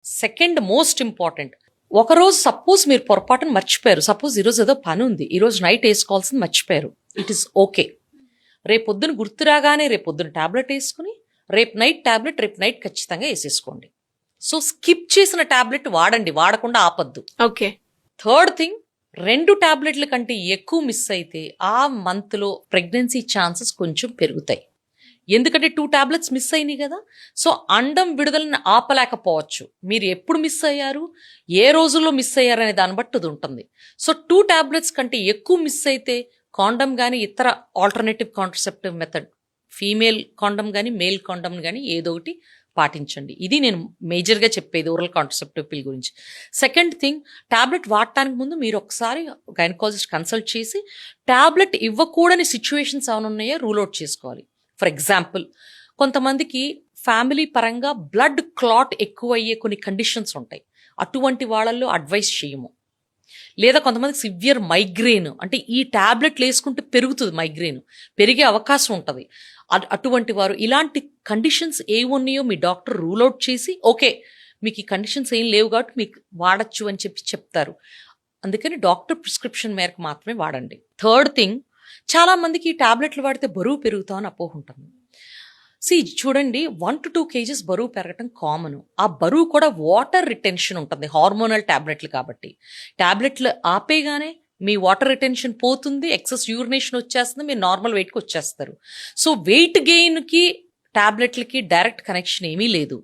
Second most important, ఒకరోజు suppose మీరు పొరపాటున మర్చిపోయారు, సపోజ్ ఈరోజు ఏదో పని ఉంది, ఈరోజు నైట్ వేసుకోవాల్సింది మర్చిపోయారు, ఇట్ ఈస్ ఓకే. రేపొద్దున గుర్తు రాగానే రేపొద్దున ట్యాబ్లెట్ వేసుకుని రేపు నైట్ ట్యాబ్లెట్ రేపు నైట్ ఖచ్చితంగా వేసేసుకోండి. సో స్కిప్ చేసిన ట్యాబ్లెట్ వాడండి, వాడకుండా ఆపద్దు. ఓకే. థర్డ్ థింగ్, 2 ట్యాబ్లెట్ల కంటే ఎక్కువ మిస్ అయితే ఆ మంత్లో ప్రెగ్నెన్సీ ఛాన్సెస్ కొంచెం పెరుగుతాయి. ఎందుకంటే 2 ట్యాబ్లెట్స్ మిస్ అయినాయి కదా. సో అండం విడుదలని ఆపలేకపోవచ్చు. మీరు ఎప్పుడు మిస్ అయ్యారు, ఏ రోజుల్లో మిస్ అయ్యారు అనే దాన్ని బట్టి అది ఉంటుంది. సో 2 ట్యాబ్లెట్స్ కంటే ఎక్కువ మిస్ అయితే కాండమ్ కానీ ఇతర alternative contraceptive method, female condom కానీ మేల్ కాండమ్ కానీ ఏదో ఒకటి పాటించండి. ఇది నేను మేజర్గా చెప్పేది ఓరల్ కాంట్రసెప్టివ్ పిల్ గురించి. సెకండ్ థింగ్, ట్యాబ్లెట్ వాడటానికి ముందు మీరు ఒకసారి గైనకాలజిస్ట్ కన్సల్ట్ చేసి ట్యాబ్లెట్ ఇవ్వకూడని సిచ్యువేషన్స్ ఏమైనా ఉన్నాయో రూల్ అవుట్ చేసుకోవాలి. ఫర్ ఎగ్జాంపుల్, కొంతమందికి ఫ్యామిలీ పరంగా బ్లడ్ క్లాట్ ఎక్కువ అయ్యే కొన్ని కండిషన్స్ ఉంటాయి, అటువంటి వాళ్ళల్లో అడ్వైస్ చేయము. లేదా కొంతమందికి సివియర్ మైగ్రేన్, అంటే ఈ ట్యాబ్లెట్లు వేసుకుంటే పెరుగుతుంది, మైగ్రేన్ పెరిగే అవకాశం ఉంటుంది. అటువంటి వారు ఇలాంటి కండిషన్స్ ఏవి ఉన్నాయో మీ డాక్టర్ రూల్ అవుట్ చేసి ఓకే మీకు ఈ కండిషన్స్ ఏం లేవు కాబట్టి మీకు వాడచ్చు అని చెప్తారు. అందుకని డాక్టర్ ప్రిస్క్రిప్షన్ మేరకు మాత్రమే వాడండి. థర్డ్ థింగ్, చాలా మందికి ఈ టాబ్లెట్లు వాడితే బరువు పెరుగుతామని అపోహ ఉంటుంది. చూడండి, 1 to 2 kgs బరువు పెరగటం కామన్. ఆ బరువు కూడా వాటర్ రిటెన్షన్ ఉంటుంది, హార్మోనల్ టాబ్లెట్లు కాబట్టి. టాబ్లెట్లు ఆపేగానే మీ వాటర్ రిటెన్షన్ పోతుంది, ఎక్సెస్ యూరినేషన్ వచ్చేస్తుంది, మీరు నార్మల్ వెయిట్కి వచ్చేస్తారు. సో వెయిట్ గెయిన్కి టాబ్లెట్లకి డైరెక్ట్ కనెక్షన్ ఏమీ లేదు.